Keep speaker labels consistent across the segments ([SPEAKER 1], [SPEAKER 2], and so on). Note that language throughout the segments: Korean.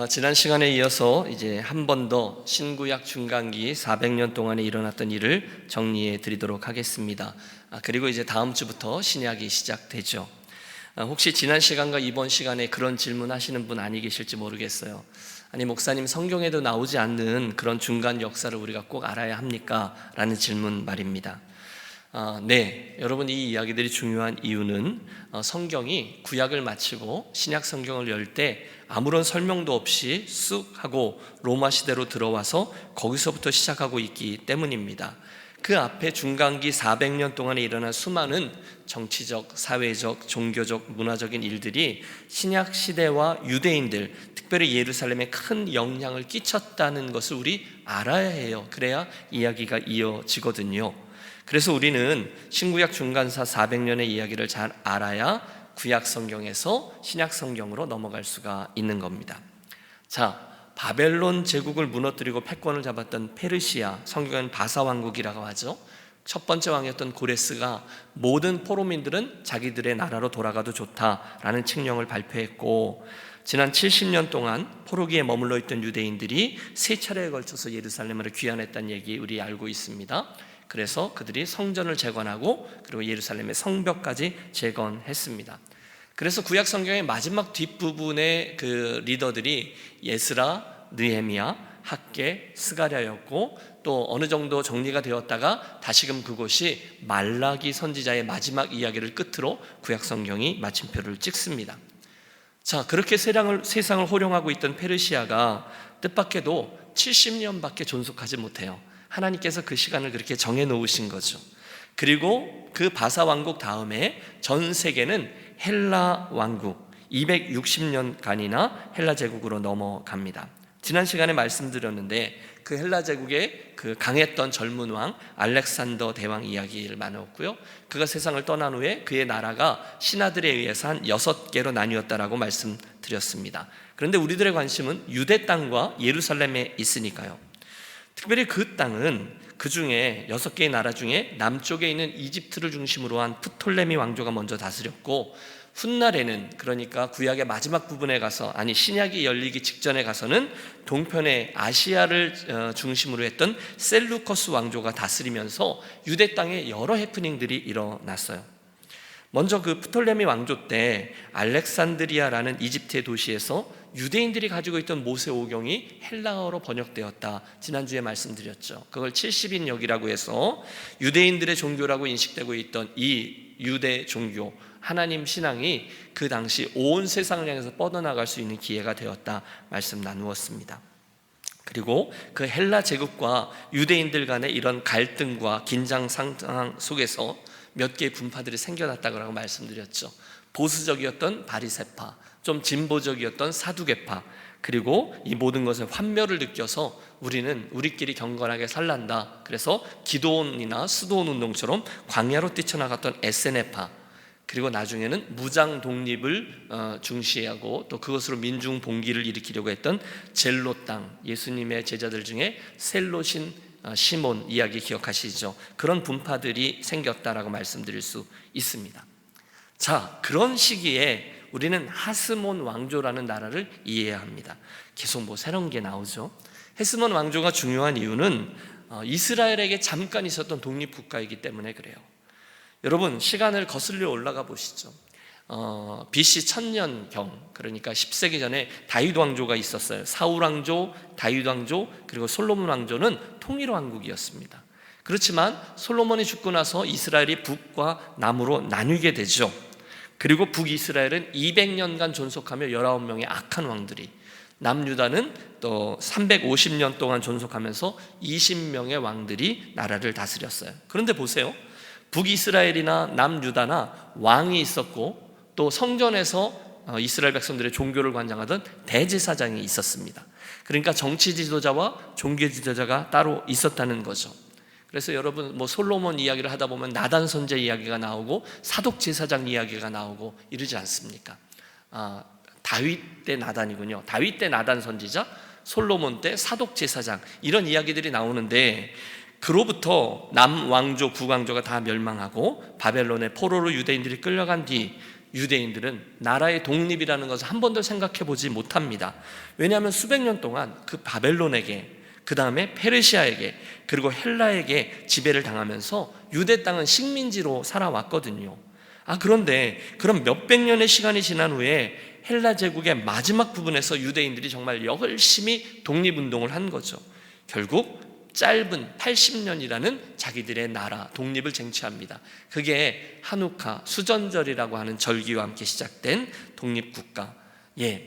[SPEAKER 1] 지난 시간에 이어서 이제 한 번 더 신구약 중간기 400년 동안에 일어났던 일을 정리해 드리도록 하겠습니다. 그리고 이제 다음 주부터 신약이 시작되죠. 혹시 지난 시간과 이번 시간에 그런 질문 하시는 분 아니 계실지 모르겠어요. 아니 목사님, 성경에도 나오지 않는 그런 중간 역사를 우리가 꼭 알아야 합니까? 라는 질문 말입니다. 네, 여러분, 이 이야기들이 중요한 이유는 성경이 구약을 마치고 신약 성경을 열 때 아무런 설명도 없이 쑥 하고 로마 시대로 들어와서 거기서부터 시작하고 있기 때문입니다. 그 앞에 중간기 400년 동안에 일어난 수많은 정치적, 사회적, 종교적, 문화적인 일들이 신약 시대와 유대인들, 특별히 예루살렘에 큰 영향을 끼쳤다는 것을 우리 알아야 해요. 그래야 이야기가 이어지거든요. 그래서 우리는 신구약 중간사 400년의 이야기를 잘 알아야 구약 성경에서 신약 성경으로 넘어갈 수가 있는 겁니다. 자, 바벨론 제국을 무너뜨리고 패권을 잡았던 페르시아, 성경은 바사 왕국이라고 하죠. 첫 번째 왕이었던 고레스가 모든 포로민들은 자기들의 나라로 돌아가도 좋다라는 칙령을 발표했고, 지난 70년 동안 포로기에 머물러 있던 유대인들이 세 차례에 걸쳐서 예루살렘으로 귀환했다는 얘기 우리 알고 있습니다. 그래서 그들이 성전을 재건하고 그리고 예루살렘의 성벽까지 재건했습니다. 그래서 구약 성경의 마지막 뒷부분의 그 리더들이 예스라, 느헤미야, 학개, 스가랴였고, 또 어느 정도 정리가 되었다가 다시금 그곳이 말라기 선지자의 마지막 이야기를 끝으로 구약 성경이 마침표를 찍습니다. 자, 그렇게 세상을 호령하고 있던 페르시아가 뜻밖에도 70년밖에 존속하지 못해요. 하나님께서 그 시간을 그렇게 정해놓으신 거죠. 그리고 그 바사 왕국 다음에 전 세계는 헬라 왕국 260년간이나 헬라 제국으로 넘어갑니다. 지난 시간에 말씀드렸는데 그 헬라 제국의 그 강했던 젊은 왕 알렉산더 대왕 이야기를 나눴고요. 그가 세상을 떠난 후에 그의 나라가 신하들에 의해서 한 6개로 나뉘었다라고 말씀드렸습니다. 그런데 우리들의 관심은 유대 땅과 예루살렘에 있으니까요. 특별히 그 땅은 그 중에 6개의 나라 중에 남쪽에 있는 이집트를 중심으로 한 프톨레미 왕조가 먼저 다스렸고, 훗날에는, 그러니까 구약의 마지막 부분에 가서, 아니 신약이 열리기 직전에 가서는 동편의 아시아를 중심으로 했던 셀루커스 왕조가 다스리면서 유대 땅에 여러 해프닝들이 일어났어요. 먼저 그 프톨레미 왕조 때 알렉산드리아라는 이집트의 도시에서 유대인들이 가지고 있던 모세오경이 헬라어로 번역되었다. 지난주에 말씀드렸죠. 그걸 70인역이라고 해서 유대인들의 종교라고 인식되고 있던 이 유대 종교, 하나님 신앙이 그 당시 온 세상을 향해서 뻗어나갈 수 있는 기회가 되었다 말씀 나누었습니다. 그리고 그 헬라 제국과 유대인들 간의 이런 갈등과 긴장 상황 속에서 몇 개의 분파들이 생겨났다고 말씀드렸죠. 보수적이었던 바리새파, 좀 진보적이었던 사두개파, 그리고 이 모든 것에 환멸을 느껴서 우리는 우리끼리 경건하게 살란다. 그래서 기드온이나 스드온 운동처럼 광야로 뛰쳐나갔던 에세네파, 그리고 나중에는 무장 독립을 중시하고 또 그것으로 민중 봉기를 일으키려고 했던 젤로 땅, 예수님의 제자들 중에 셀롯인 시몬 이야기 기억하시죠? 그런 분파들이 생겼다라고 말씀드릴 수 있습니다. 자, 그런 시기에 우리는 하스몬 왕조라는 나라를 이해해야 합니다. 계속 새로운 게 나오죠. 하스몬 왕조가 중요한 이유는 이스라엘에게 잠깐 있었던 독립국가이기 때문에 그래요. 여러분, 시간을 거슬려 올라가 보시죠. BC 1000년경, 그러니까 10세기 전에 다윗 왕조가 있었어요. 사울 왕조, 다윗 왕조, 그리고 솔로몬 왕조는 통일 왕국이었습니다. 그렇지만 솔로몬이 죽고 나서 이스라엘이 북과 남으로 나뉘게 되죠. 그리고 북이스라엘은 200년간 존속하며 19명의 악한 왕들이, 남유다는 또 350년 동안 존속하면서 20명의 왕들이 나라를 다스렸어요. 그런데 보세요. 북이스라엘이나 남유다나 왕이 있었고, 또 성전에서 이스라엘 백성들의 종교를 관장하던 대제사장이 있었습니다. 그러니까 정치 지도자와 종교 지도자가 따로 있었다는 거죠. 그래서 여러분, 솔로몬 이야기를 하다 보면 나단 선제 이야기가 나오고 사독 제사장 이야기가 나오고 이러지 않습니까? 다윗 때 나단이군요. 다윗 때 나단 선지자, 솔로몬 때 사독 제사장, 이런 이야기들이 나오는데, 그로부터 남왕조, 북왕조가 다 멸망하고 바벨론의 포로로 유대인들이 끌려간 뒤 유대인들은 나라의 독립이라는 것을 한 번도 생각해 보지 못합니다. 왜냐하면 수백 년 동안 그 바벨론에게, 그 다음에 페르시아에게, 그리고 헬라에게 지배를 당하면서 유대 땅은 식민지로 살아왔거든요. 그런데 그럼 몇백 년의 시간이 지난 후에 헬라 제국의 마지막 부분에서 유대인들이 정말 열심히 독립운동을 한 거죠. 결국 짧은 80년이라는 자기들의 나라 독립을 쟁취합니다. 그게 하누카 수전절이라고 하는 절기와 함께 시작된 독립국가,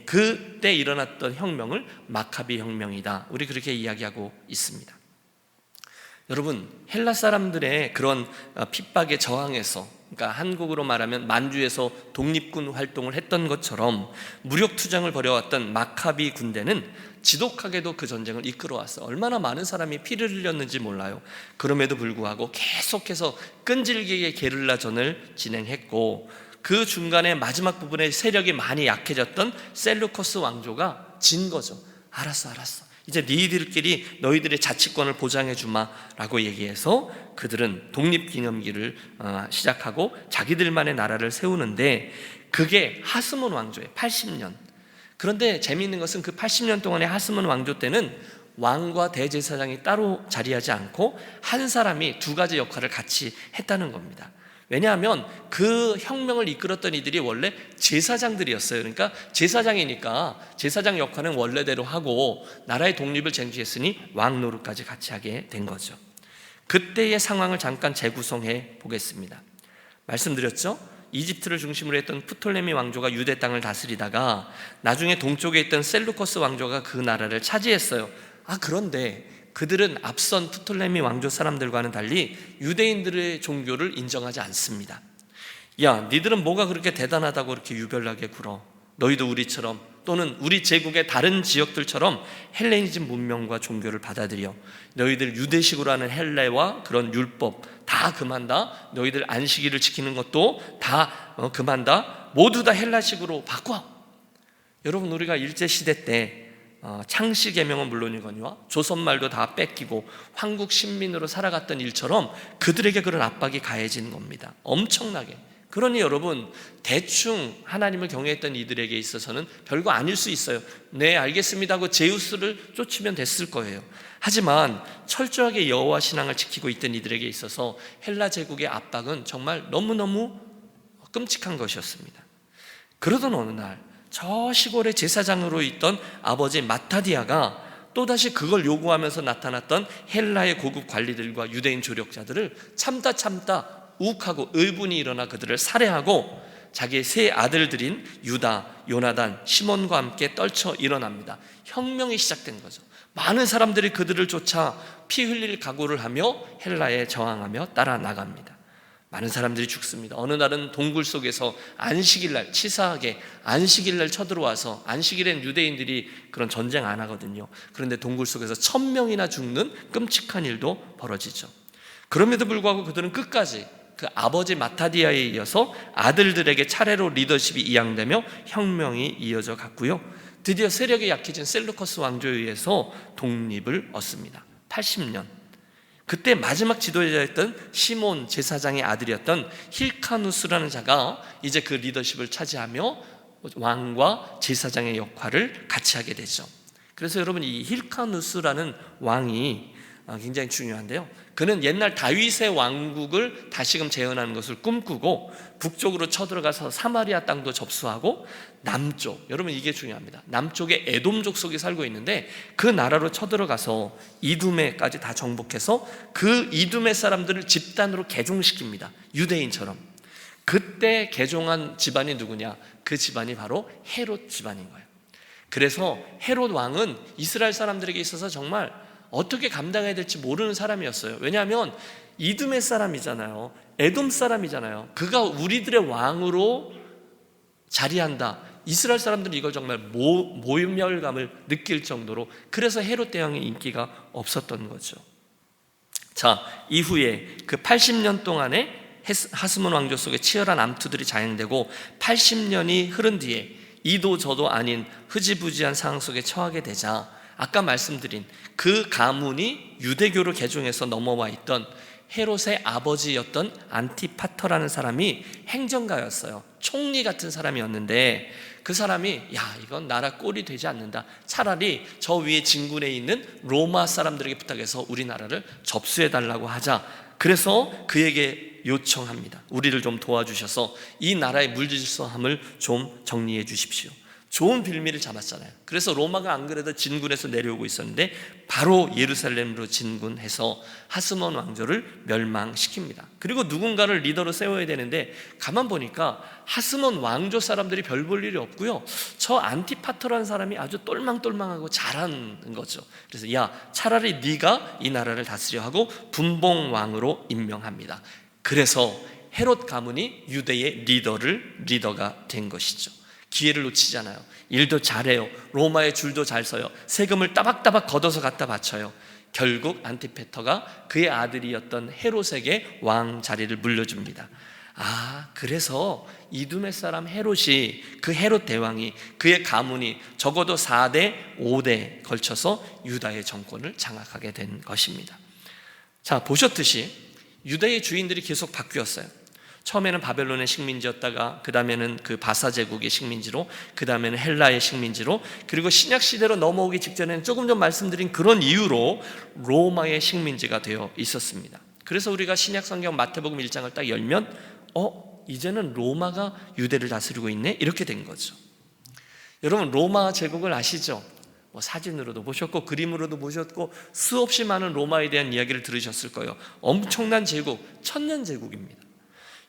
[SPEAKER 1] 그때 일어났던 혁명을 마카비 혁명이다, 우리 그렇게 이야기하고 있습니다. 여러분, 헬라 사람들의 그런 핍박에 저항해서, 그러니까 한국으로 말하면 만주에서 독립군 활동을 했던 것처럼 무력 투쟁을 벌여왔던 마카비 군대는 지독하게도 그 전쟁을 이끌어왔어요. 얼마나 많은 사람이 피를 흘렸는지 몰라요. 그럼에도 불구하고 계속해서 끈질기게 게릴라전을 진행했고, 그 중간에 마지막 부분에 세력이 많이 약해졌던 셀루커스 왕조가 진 거죠. 알았어, 이제 너희들끼리 너희들의 자치권을 보장해 주마 라고 얘기해서 그들은 독립기념기를 시작하고 자기들만의 나라를 세우는데, 그게 하스몬 왕조의 80년. 그런데 재미있는 것은 그 80년 동안의 하스몬 왕조 때는 왕과 대제사장이 따로 자리하지 않고 한 사람이 두 가지 역할을 같이 했다는 겁니다. 왜냐하면 그 혁명을 이끌었던 이들이 원래 제사장들이었어요. 그러니까 제사장이니까 제사장 역할은 원래대로 하고 나라의 독립을 쟁취했으니 왕 노릇까지 같이 하게 된 거죠. 그때의 상황을 잠깐 재구성해 보겠습니다. 말씀드렸죠? 이집트를 중심으로 했던 프톨레미 왕조가 유대 땅을 다스리다가 나중에 동쪽에 있던 셀루커스 왕조가 그 나라를 차지했어요. 그런데 그들은 앞선 프톨레미 왕조 사람들과는 달리 유대인들의 종교를 인정하지 않습니다. 야, 니들은 뭐가 그렇게 대단하다고 그렇게 유별나게 굴어? 너희도 우리처럼, 또는 우리 제국의 다른 지역들처럼 헬레니즘 문명과 종교를 받아들여. 너희들 유대식으로 하는 헬레와 그런 율법 다 그만다. 너희들 안식일을 지키는 것도 다 그만다. 모두 다 헬라식으로 바꿔. 여러분, 우리가 일제시대 때 창씨 계명은 물론이거니와 조선말도 다 뺏기고 황국 신민으로 살아갔던 일처럼 그들에게 그런 압박이 가해진 겁니다. 엄청나게. 그러니 여러분, 대충 하나님을 경외했던 이들에게 있어서는 별거 아닐 수 있어요. 네, 알겠습니다 하고 제우스를 쫓으면 됐을 거예요. 하지만 철저하게 여호와 신앙을 지키고 있던 이들에게 있어서 헬라 제국의 압박은 정말 너무너무 끔찍한 것이었습니다. 그러던 어느 날 저 시골의 제사장으로 있던 아버지 마타디아가 또다시 그걸 요구하면서 나타났던 헬라의 고급 관리들과 유대인 조력자들을 참다 욱하고 의분이 일어나 그들을 살해하고 자기의 세 아들들인 유다, 요나단, 시몬과 함께 떨쳐 일어납니다. 혁명이 시작된 거죠. 많은 사람들이 그들을 쫓아 피 흘릴 각오를 하며 헬라에 저항하며 따라 나갑니다. 많은 사람들이 죽습니다. 어느 날은 동굴 속에서 안식일날, 치사하게 안식일날 쳐들어와서, 안식일엔 유대인들이 그런 전쟁 안 하거든요. 그런데 동굴 속에서 1000명이나 죽는 끔찍한 일도 벌어지죠. 그럼에도 불구하고 그들은 끝까지 그 아버지 마타디아에 이어서 아들들에게 차례로 리더십이 이양되며 혁명이 이어져 갔고요. 드디어 세력이 약해진 셀루커스 왕조에 의해서 독립을 얻습니다. 80년. 그때 마지막 지도자였던 시몬 제사장의 아들이었던 힐카누스라는 자가 이제 그 리더십을 차지하며 왕과 제사장의 역할을 같이 하게 되죠. 그래서 여러분, 이 힐카누스라는 왕이 굉장히 중요한데요. 그는 옛날 다윗의 왕국을 다시금 재현하는 것을 꿈꾸고 북쪽으로 쳐들어가서 사마리아 땅도 접수하고 남쪽, 여러분 이게 중요합니다. 남쪽에 에돔 족속이 살고 있는데 그 나라로 쳐들어가서 이두메까지 다 정복해서 그 이두메 사람들을 집단으로 개종시킵니다. 유대인처럼. 그때 개종한 집안이 누구냐? 그 집안이 바로 헤롯 집안인 거예요. 그래서 헤롯 왕은 이스라엘 사람들에게 있어서 정말 어떻게 감당해야 될지 모르는 사람이었어요. 왜냐하면 이두메 사람이잖아요. 에돔 사람이잖아요. 그가 우리들의 왕으로 자리한다. 이스라엘 사람들은 이걸 정말 모멸감을 느낄 정도로, 그래서 헤롯 대왕의 인기가 없었던 거죠. 자, 이후에 그 80년 동안에 하스몬 왕조 속에 치열한 암투들이 자행되고 80년이 흐른 뒤에 이도 저도 아닌 흐지부지한 상황 속에 처하게 되자 아까 말씀드린 그 가문이 유대교를 개종해서 넘어와 있던 헤롯의 아버지였던 안티파터라는 사람이 행정가였어요. 총리 같은 사람이었는데 그 사람이 이건 나라 꼴이 되지 않는다. 차라리 저 위에 진군에 있는 로마 사람들에게 부탁해서 우리나라를 접수해달라고 하자. 그래서 그에게 요청합니다. 우리를 좀 도와주셔서 이 나라의 물질서함을 좀 정리해 주십시오. 좋은 빌미를 잡았잖아요. 그래서 로마가 안 그래도 진군해서 내려오고 있었는데 바로 예루살렘으로 진군해서 하스몬 왕조를 멸망시킵니다. 그리고 누군가를 리더로 세워야 되는데 가만 보니까 하스몬 왕조 사람들이 별 볼 일이 없고요, 저 안티파터라는 사람이 아주 똘망똘망하고 잘하는 거죠. 그래서 차라리 네가 이 나라를 다스려 하고 분봉왕으로 임명합니다. 그래서 헤롯 가문이 유대의 리더가 된 것이죠. 기회를 놓치잖아요. 일도 잘해요. 로마의 줄도 잘 서요. 세금을 따박따박 걷어서 갖다 바쳐요. 결국 안티파터가 그의 아들이었던 헤롯에게 왕 자리를 물려줍니다. 그래서 이두메 사람 헤롯이, 그 헤롯 대왕이, 그의 가문이 적어도 4대 5대 걸쳐서 유다의 정권을 장악하게 된 것입니다. 자, 보셨듯이 유다의 주인들이 계속 바뀌었어요. 처음에는 바벨론의 식민지였다가 그 다음에는 그 바사 제국의 식민지로, 그 다음에는 헬라의 식민지로, 그리고 신약 시대로 넘어오기 직전에는 조금 전 말씀드린 그런 이유로 로마의 식민지가 되어 있었습니다. 그래서 우리가 신약 성경 마태복음 1장을 딱 열면 이제는 로마가 유대를 다스리고 있네, 이렇게 된 거죠. 여러분, 로마 제국을 아시죠? 사진으로도 보셨고 그림으로도 보셨고 수없이 많은 로마에 대한 이야기를 들으셨을 거예요. 엄청난 제국, 천년 제국입니다.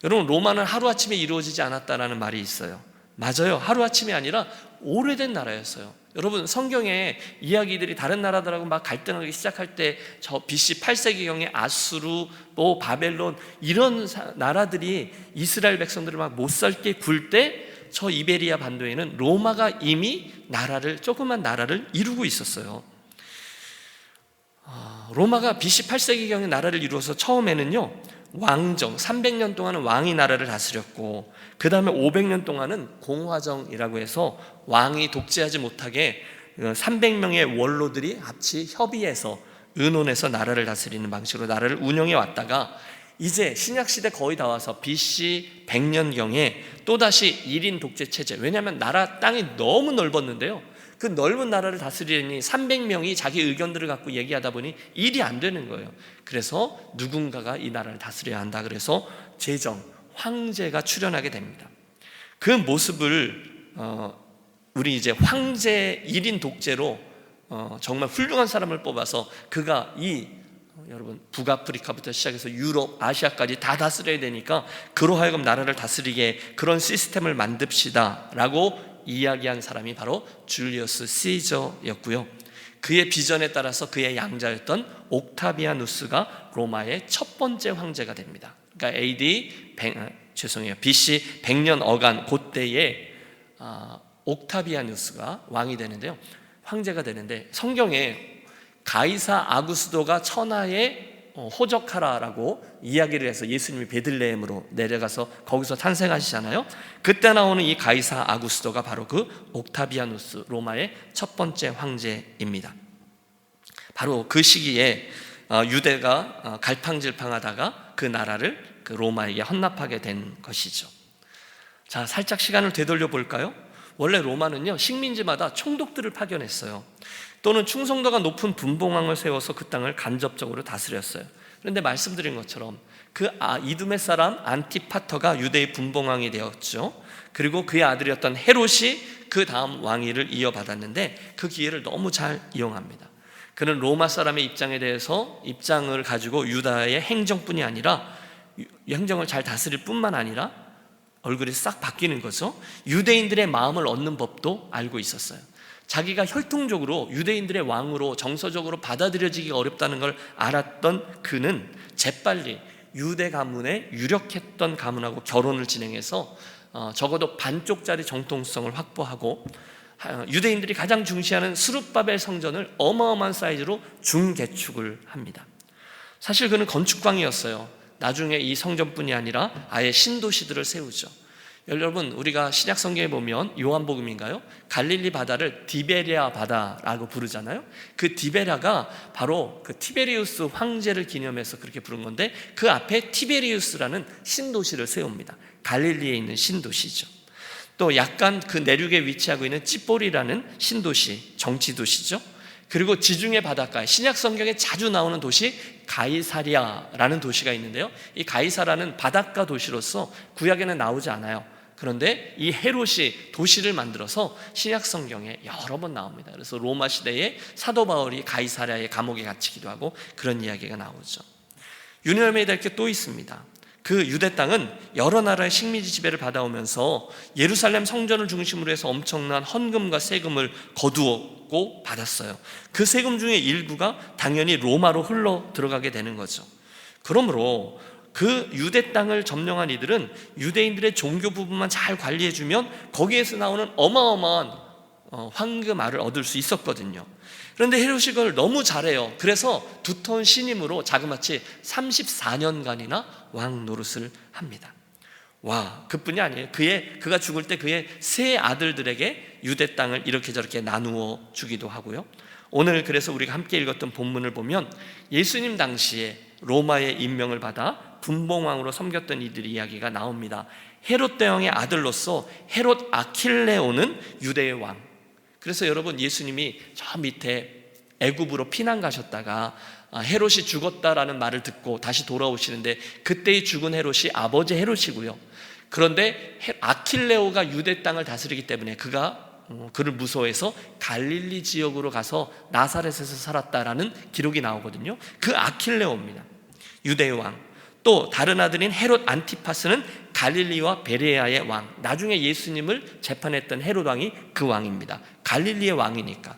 [SPEAKER 1] 여러분, 로마는 하루아침에 이루어지지 않았다라는 말이 있어요. 맞아요. 하루아침이 아니라 오래된 나라였어요. 여러분, 성경에 이야기들이 다른 나라들하고 막 갈등하기 시작할 때 저 BC 8세기경에 아수르, 바벨론 이런 나라들이 이스라엘 백성들을 막 못살게 굴 때 저 이베리아 반도에는 로마가 이미 조그만 나라를 이루고 있었어요. 로마가 BC 8세기경에 나라를 이루어서 처음에는요, 왕정 300년 동안은 왕이 나라를 다스렸고 그 다음에 500년 동안은 공화정이라고 해서 왕이 독재하지 못하게 300명의 원로들이 같이 협의해서 의논해서 나라를 다스리는 방식으로 나라를 운영해 왔다가 이제 신약시대 거의 다 와서 BC 100년경에 또다시 1인 독재 체제, 왜냐하면 나라 땅이 너무 넓었는데요, 그 넓은 나라를 다스리려니 300명이 자기 의견들을 갖고 얘기하다 보니 일이 안 되는 거예요. 그래서 누군가가 이 나라를 다스려야 한다. 그래서 황제가 출현하게 됩니다. 그 모습을 우리 이제 황제 1인 독재로 정말 훌륭한 사람을 뽑아서 그가 여러분, 북아프리카부터 시작해서 유럽, 아시아까지 다 다스려야 되니까 그로 하여금 나라를 다스리게 그런 시스템을 만듭시다 라고 이야기한 사람이 바로 줄리어스 시저였고요. 그의 비전에 따라서 그의 양자였던 옥타비아누스가 로마의 첫 번째 황제가 됩니다. 그러니까 BC 100년 어간 그때에 옥타비아누스가 왕이 되는데요, 황제가 되는데, 성경에 가이사 아구스도가 천하에 호적하라라고 이야기를 해서 예수님이 베들레헴으로 내려가서 거기서 탄생하시잖아요. 그때 나오는 이 가이사 아구스도가 바로 그 옥타비아누스, 로마의 첫 번째 황제입니다. 바로 그 시기에 유대가 갈팡질팡하다가 그 나라를 그 로마에게 헌납하게 된 것이죠. 자, 살짝 시간을 되돌려 볼까요? 원래 로마는요, 식민지마다 총독들을 파견했어요. 또는 충성도가 높은 분봉왕을 세워서 그 땅을 간접적으로 다스렸어요. 그런데 말씀드린 것처럼 그 이두메 사람 안티파터가 유대의 분봉왕이 되었죠. 그리고 그의 아들이었던 헤롯이 그 다음 왕위를 이어받았는데 그 기회를 너무 잘 이용합니다. 그는 로마 사람의 입장을 가지고 유다의 행정뿐이 아니라, 행정을 잘 다스릴 뿐만 아니라 얼굴이 싹 바뀌는 거죠. 유대인들의 마음을 얻는 법도 알고 있었어요. 자기가 혈통적으로 유대인들의 왕으로 정서적으로 받아들여지기 어렵다는 걸 알았던 그는 재빨리 유대 가문에 유력했던 가문하고 결혼을 진행해서 적어도 반쪽짜리 정통성을 확보하고 유대인들이 가장 중시하는 스룹바벨 성전을 어마어마한 사이즈로 중개축을 합니다. 사실 그는 건축광이었어요. 나중에 이 성전뿐이 아니라 아예 신도시들을 세우죠. 여러분, 우리가 신약 성경에 보면 요한복음인가요? 갈릴리 바다를 디베랴 바다라고 부르잖아요. 그 디베랴가 바로 그 티베리우스 황제를 기념해서 그렇게 부른 건데, 그 앞에 티베리우스라는 신도시를 세웁니다. 갈릴리에 있는 신도시죠. 또 약간 그 내륙에 위치하고 있는 찌뽀리라는 신도시, 정치도시죠. 그리고 지중해 바닷가에 신약 성경에 자주 나오는 도시 가이사랴라는 도시가 있는데요, 이 가이사라는 바닷가 도시로서 구약에는 나오지 않아요. 그런데 이 헤롯이 도시를 만들어서 신약 성경에 여러 번 나옵니다. 그래서 로마 시대에 사도 바울이 가이사랴의 감옥에 갇히기도 하고 그런 이야기가 나오죠. 유념해야 될 게 또 있습니다. 그 유대 땅은 여러 나라의 식민지 지배를 받아오면서 예루살렘 성전을 중심으로 해서 엄청난 헌금과 세금을 거두었고 받았어요. 그 세금 중에 일부가 당연히 로마로 흘러 들어가게 되는 거죠. 그러므로 그 유대 땅을 점령한 이들은 유대인들의 종교 부분만 잘 관리해주면 거기에서 나오는 어마어마한 황금알을 얻을 수 있었거든요. 그런데 헤롯이 그걸 너무 잘해요. 그래서 두터운 신임으로 자그마치 34년간이나 왕 노릇을 합니다. 와, 그뿐이 아니에요. 그가 죽을 때 그의 세 아들들에게 유대 땅을 이렇게 저렇게 나누어 주기도 하고요. 오늘 그래서 우리가 함께 읽었던 본문을 보면 예수님 당시에 로마의 임명을 받아 분봉왕으로 섬겼던 이들의 이야기가 나옵니다. 헤롯 대왕의 아들로서 헤롯 아킬레오는 유대의 왕. 그래서 여러분, 예수님이 저 밑에 애굽으로 피난 가셨다가 헤롯이 죽었다라는 말을 듣고 다시 돌아오시는데, 그때의 죽은 헤롯이 아버지 헤롯이고요. 그런데 아킬레오가 유대 땅을 다스리기 때문에 그를 무서워해서 갈릴리 지역으로 가서 나사렛에서 살았다라는 기록이 나오거든요. 그 아킬레오입니다. 유대의 왕. 또 다른 아들인 헤롯 안티파스는 갈릴리와 베레아의 왕, 나중에 예수님을 재판했던 헤롯 왕이 그 왕입니다. 갈릴리의 왕이니까.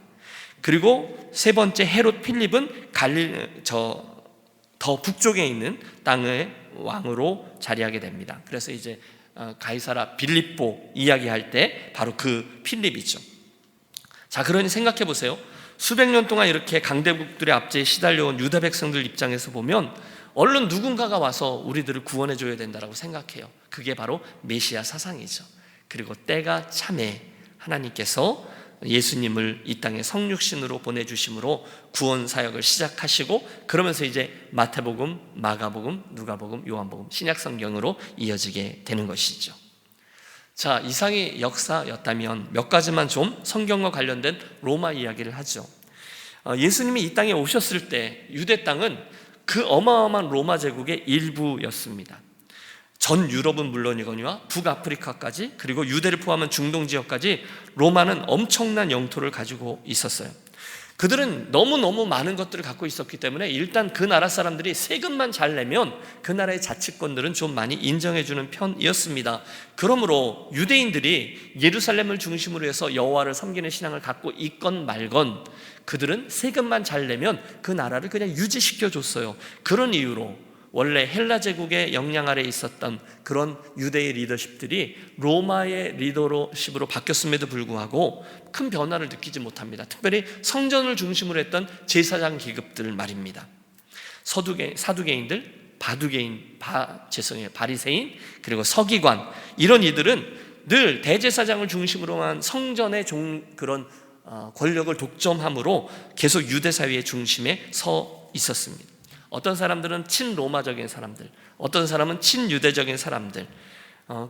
[SPEAKER 1] 그리고 세 번째 헤롯 필립은 더 북쪽에 있는 땅의 왕으로 자리하게 됩니다. 그래서 이제 가이사라 빌립보 이야기할 때 바로 그 필립이죠. 자, 그러니 생각해 보세요. 수백 년 동안 이렇게 강대국들의 압제에 시달려온 유다 백성들 입장에서 보면 얼른 누군가가 와서 우리들을 구원해 줘야 된다고 생각해요. 그게 바로 메시아 사상이죠. 그리고 때가 참에 하나님께서 예수님을 이 땅에 성육신으로 보내주심으로 구원 사역을 시작하시고, 그러면서 이제 마태복음, 마가복음, 누가복음, 요한복음, 신약성경으로 이어지게 되는 것이죠. 자, 이상이 역사였다면 몇 가지만 좀 성경과 관련된 로마 이야기를 하죠. 예수님이 이 땅에 오셨을 때 유대 땅은 그 어마어마한 로마 제국의 일부였습니다. 전 유럽은 물론이거니와 북아프리카까지, 그리고 유대를 포함한 중동 지역까지 로마는 엄청난 영토를 가지고 있었어요. 그들은 너무너무 많은 것들을 갖고 있었기 때문에 일단 그 나라 사람들이 세금만 잘 내면 그 나라의 자치권들은 좀 많이 인정해주는 편이었습니다. 그러므로 유대인들이 예루살렘을 중심으로 해서 여호와를 섬기는 신앙을 갖고 있건 말건 그들은 세금만 잘 내면 그 나라를 그냥 유지시켜줬어요. 그런 이유로 원래 헬라 제국의 영향 아래에 있었던 그런 유대의 리더십들이 로마의 리더십으로 바뀌었음에도 불구하고 큰 변화를 느끼지 못합니다. 특별히 성전을 중심으로 했던 제사장 계급들 말입니다. 사두개인들, 바리새인, 그리고 서기관, 이런 이들은 늘 대제사장을 중심으로만 성전의 그런 권력을 독점함으로 계속 유대 사회의 중심에 서 있었습니다. 어떤 사람들은 친로마적인 사람들, 어떤 사람은 친유대적인 사람들,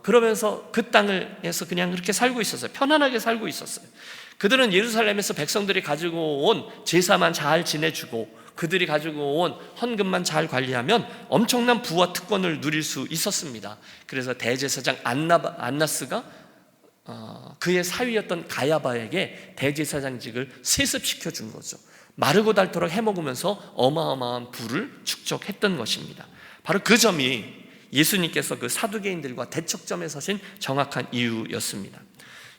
[SPEAKER 1] 그러면서 그 땅에서 그냥 그렇게 살고 있었어요. 편안하게 살고 있었어요. 그들은 예루살렘에서 백성들이 가지고 온 제사만 잘 지내주고 그들이 가지고 온 헌금만 잘 관리하면 엄청난 부와 특권을 누릴 수 있었습니다. 그래서 대제사장 안나스가 그의 사위였던 가야바에게 대제사장직을 세습시켜 준 거죠. 마르고 닳도록 해먹으면서 어마어마한 부를 축적했던 것입니다. 바로 그 점이 예수님께서 그 사두개인들과 대척점에 서신 정확한 이유였습니다.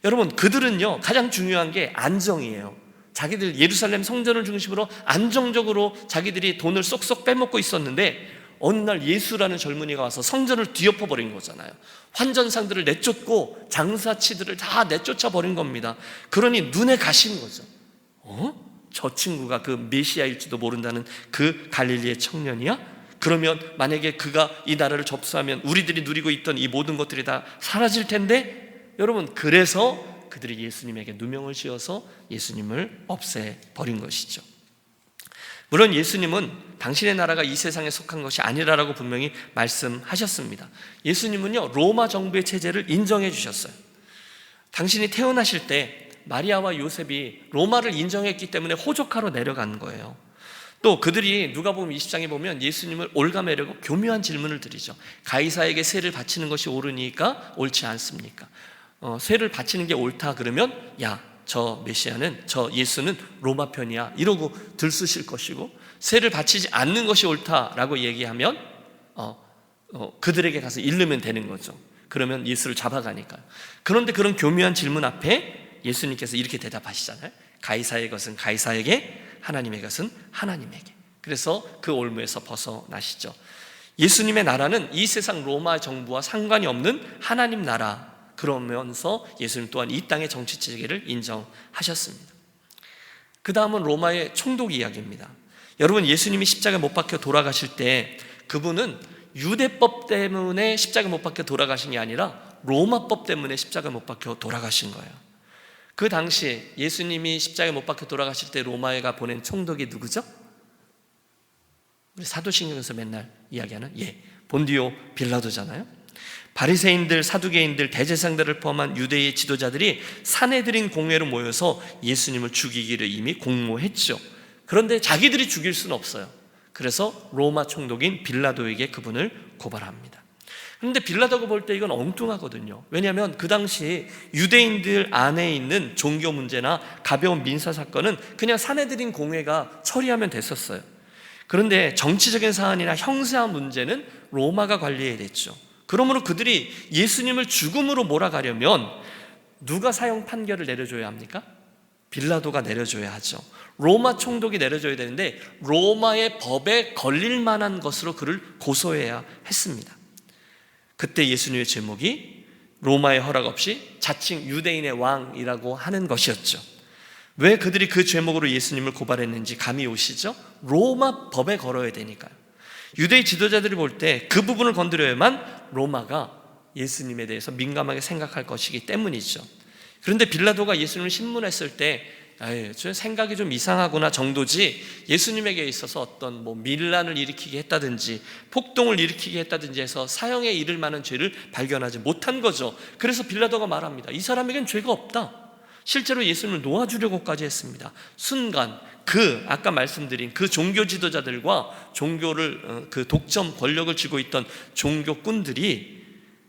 [SPEAKER 1] 여러분, 그들은요 가장 중요한 게 안정이에요. 자기들 예루살렘 성전을 중심으로 안정적으로 자기들이 돈을 쏙쏙 빼먹고 있었는데 어느 날 예수라는 젊은이가 와서 성전을 뒤엎어 버린 거잖아요. 환전상들을 내쫓고 장사치들을 다 내쫓아 버린 겁니다. 그러니 눈에 가신 거죠. 저 친구가 그 메시아일지도 모른다는 그 갈릴리의 청년이야? 그러면 만약에 그가 이 나라를 접수하면 우리들이 누리고 있던 이 모든 것들이 다 사라질 텐데, 여러분, 그래서 그들이 예수님에게 누명을 씌워서 예수님을 없애버린 것이죠. 물론 예수님은 당신의 나라가 이 세상에 속한 것이 아니라라고 분명히 말씀하셨습니다. 예수님은요, 로마 정부의 체제를 인정해 주셨어요. 당신이 태어나실 때 마리아와 요셉이 로마를 인정했기 때문에 호족하러 내려간 거예요. 또 그들이 누가복음 20장에 보면 예수님을 올가매려고 교묘한 질문을 드리죠. 가이사에게 세를 바치는 것이 옳으니까 옳지 않습니까? 세를 바치는 게 옳다 그러면 저 메시아는, 저 예수는 로마 편이야 이러고 들쑤실 것이고, 세를 바치지 않는 것이 옳다라고 얘기하면 그들에게 가서 일르면 되는 거죠. 그러면 예수를 잡아가니까요. 그런데 그런 교묘한 질문 앞에 예수님께서 이렇게 대답하시잖아요. 가이사의 것은 가이사에게, 하나님의 것은 하나님에게. 그래서 그 올무에서 벗어나시죠. 예수님의 나라는 이 세상 로마 정부와 상관이 없는 하나님 나라, 그러면서 예수님 또한 이 땅의 정치 체계를 인정하셨습니다. 그 다음은 로마의 총독 이야기입니다. 여러분, 예수님이 십자가에 못 박혀 돌아가실 때 그분은 유대법 때문에 십자가에 못 박혀 돌아가신 게 아니라 로마법 때문에 십자가에 못 박혀 돌아가신 거예요. 그 당시 예수님이 십자가에 못 박혀 돌아가실 때 로마가 보낸 총독이 누구죠? 우리 사도신경에서 맨날 이야기하는 본디오 빌라도잖아요. 바리새인들, 사두개인들, 대제사장들을 포함한 유대의 지도자들이 사내들인 공회로 모여서 예수님을 죽이기를 이미 공모했죠. 그런데 자기들이 죽일 수는 없어요. 그래서 로마 총독인 빌라도에게 그분을 고발합니다. 그런데 빌라도가 볼 때 이건 엉뚱하거든요. 왜냐하면 그 당시 유대인들 안에 있는 종교 문제나 가벼운 민사 사건은 그냥 사내들인 공회가 처리하면 됐었어요. 그런데 정치적인 사안이나 형사 문제는 로마가 관리해야 됐죠. 그러므로 그들이 예수님을 죽음으로 몰아가려면 누가 사형 판결을 내려줘야 합니까? 빌라도가 내려줘야 하죠. 로마 총독이 내려줘야 되는데 로마의 법에 걸릴 만한 것으로 그를 고소해야 했습니다. 그때 예수님의 제목이 로마의 허락 없이 자칭 유대인의 왕이라고 하는 것이었죠. 왜 그들이 그 제목으로 예수님을 고발했는지 감이 오시죠? 로마 법에 걸어야 되니까요. 유대의 지도자들이 볼 때 그 부분을 건드려야만 로마가 예수님에 대해서 민감하게 생각할 것이기 때문이죠. 그런데 빌라도가 예수님을 신문했을 때 저 생각이 좀 이상하구나 정도지, 예수님에게 있어서 어떤 밀란을 일으키게 했다든지 폭동을 일으키게 했다든지 해서 사형에 이를 만한 죄를 발견하지 못한 거죠. 그래서 빌라도가 말합니다. 이 사람에겐 죄가 없다. 실제로 예수님을 놓아주려고까지 했습니다. 순간 아까 말씀드린 그 종교 지도자들과 종교를 그 독점 권력을 쥐고 있던 종교꾼들이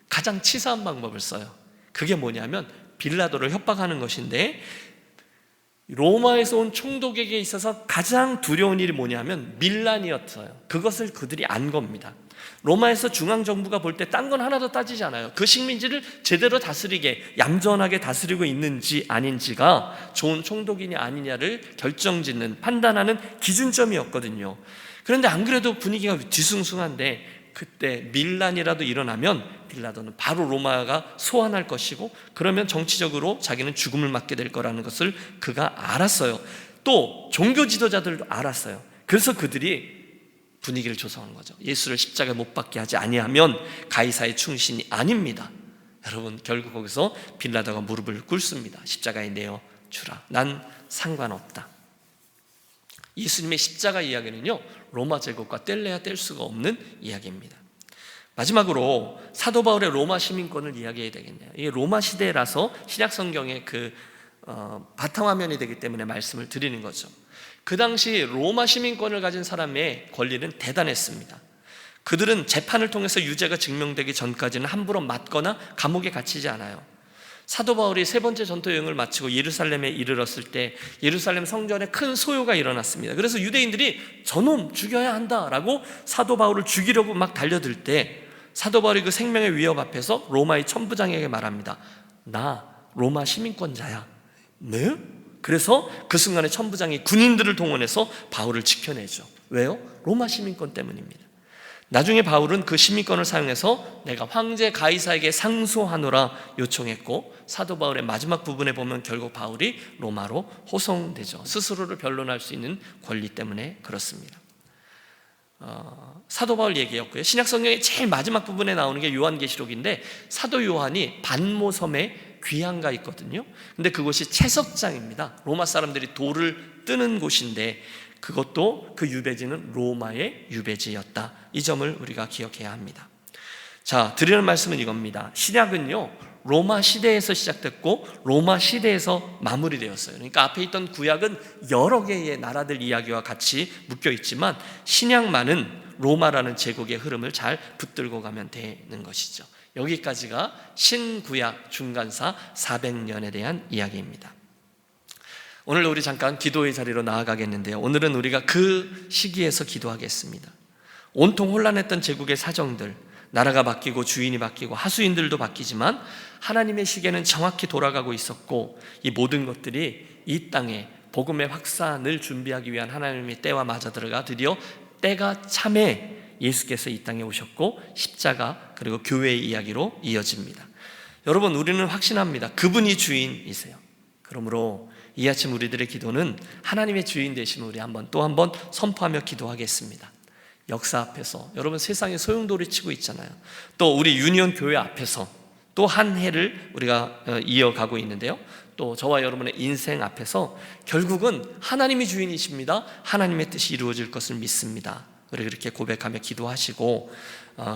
[SPEAKER 1] 가장 치사한 방법을 써요. 그게 뭐냐면 빌라도를 협박하는 것인데, 로마에서 온 총독에게 있어서 가장 두려운 일이 뭐냐면 밀란이었어요. 그것을 그들이 안 겁니다. 로마에서 중앙정부가 볼 때 딴 건 하나도 따지지 않아요. 그 식민지를 제대로 다스리게, 얌전하게 다스리고 있는지 아닌지가 좋은 총독이냐 아니냐를 결정짓는, 판단하는 기준점이었거든요. 그런데 안 그래도 분위기가 뒤숭숭한데 그때 밀란이라도 일어나면 빌라도는 바로 로마가 소환할 것이고, 그러면 정치적으로 자기는 죽음을 맞게 될 거라는 것을 그가 알았어요. 또 종교 지도자들도 알았어요. 그래서 그들이 분위기를 조성한 거죠. 예수를 십자가에 못 박게 하지 아니하면 가이사의 충신이 아닙니다. 여러분, 결국 거기서 빌라도가 무릎을 꿇습니다. 십자가에 내어 주라. 난 상관없다. 예수님의 십자가 이야기는요, 로마 제국과 뗄래야 뗄 수가 없는 이야기입니다. 마지막으로 사도 바울의 로마 시민권을 이야기해야 되겠네요. 이게 로마 시대라서 신약 성경의 바탕화면이 되기 때문에 말씀을 드리는 거죠. 그 당시 로마 시민권을 가진 사람의 권리는 대단했습니다. 그들은 재판을 통해서 유죄가 증명되기 전까지는 함부로 맞거나 감옥에 갇히지 않아요. 사도 바울이 세 번째 전도 여행을 마치고 예루살렘에 이르렀을 때 예루살렘 성전에 큰 소요가 일어났습니다. 그래서 유대인들이 저놈 죽여야 한다라고 사도 바울을 죽이려고 막 달려들 때 사도 바울이 그 생명의 위협 앞에서 로마의 천부장에게 말합니다. 나 로마 시민권자야. 네? 그래서 그 순간에 천부장이 군인들을 동원해서 바울을 지켜내죠. 왜요? 로마 시민권 때문입니다. 나중에 바울은 그 시민권을 사용해서 내가 황제 가이사에게 상소하노라 요청했고, 사도 바울의 마지막 부분에 보면 결국 바울이 로마로 호송되죠. 스스로를 변론할 수 있는 권리 때문에 그렇습니다. 사도 바울 얘기였고요. 신약 성경의 제일 마지막 부분에 나오는 게 요한계시록인데 사도 요한이 반모섬에 귀향가 있거든요. 근데 그곳이 채석장입니다. 로마 사람들이 돌을 뜨는 곳인데 그것도 그 유배지는 로마의 유배지였다. 이 점을 우리가 기억해야 합니다. 자, 드리는 말씀은 이겁니다. 신약은요, 로마 시대에서 시작됐고 로마 시대에서 마무리되었어요. 그러니까 앞에 있던 구약은 여러 개의 나라들 이야기와 같이 묶여 있지만 신약만은 로마라는 제국의 흐름을 잘 붙들고 가면 되는 것이죠. 여기까지가 신구약 중간사 400년에 대한 이야기입니다. 오늘 우리 잠깐 기도의 자리로 나아가겠는데요. 오늘은 우리가 그 시기에서 기도하겠습니다. 온통 혼란했던 제국의 사정들, 나라가 바뀌고 주인이 바뀌고 하수인들도 바뀌지만 하나님의 시계는 정확히 돌아가고 있었고 이 모든 것들이 이 땅에 복음의 확산을 준비하기 위한 하나님의 때와 맞아들어가 드디어 때가 참에 예수께서 이 땅에 오셨고 십자가 그리고 교회의 이야기로 이어집니다. 여러분, 우리는 확신합니다. 그분이 주인이세요. 그러므로 이 아침 우리들의 기도는 하나님의 주인 되심을 우리 또 한 번 선포하며 기도하겠습니다. 역사 앞에서 여러분 세상에 소용돌이 치고 있잖아요. 또 우리 유니온 교회 앞에서 또 한 해를 우리가 이어가고 있는데요. 또 저와 여러분의 인생 앞에서 결국은 하나님이 주인이십니다. 하나님의 뜻이 이루어질 것을 믿습니다. 우리 그렇게 고백하며 기도하시고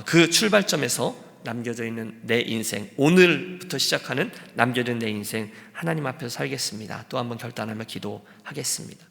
[SPEAKER 1] 그 출발점에서 남겨져 있는 내 인생, 오늘부터 시작하는 남겨진 내 인생 하나님 앞에서 살겠습니다. 또 한번 결단하며 기도하겠습니다.